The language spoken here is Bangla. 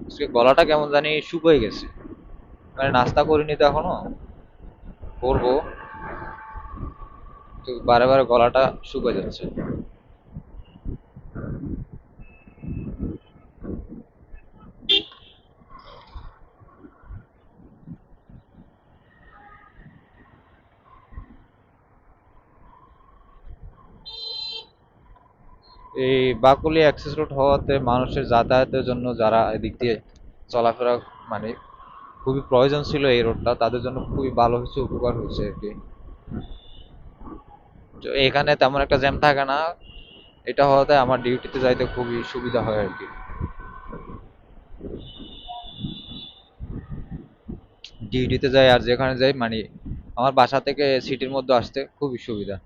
আজকে গলাটা কেমন জানি শুকিয়ে গেছে, মানে নাস্তা করিনি তো এখনো, করবো। তো বারে বারে গলাটা শুকিয়ে যাচ্ছে। এই বাকুলি অ্যাক্সেস রোড হওয়াতে মানুষের যাতায়াতের জন্য যারা এদিক দিয়ে চলাফেরা, মানে খুবই প্রয়োজন ছিল এই রোডটা, তাদের জন্য খুবই ভালো হয়েছে, উপকার হয়েছে আর কি। তো এখানে তেমন একটা জ্যাম থাকে না, এটা হওয়াতে আমার ডিউটিতে যাইতে খুবই সুবিধা হয় আর কি। ডিউটিতে যাই আর যেখানে যাই, মানে আমার বাসা থেকে সিটির মধ্যে আসতে খুবই সুবিধা।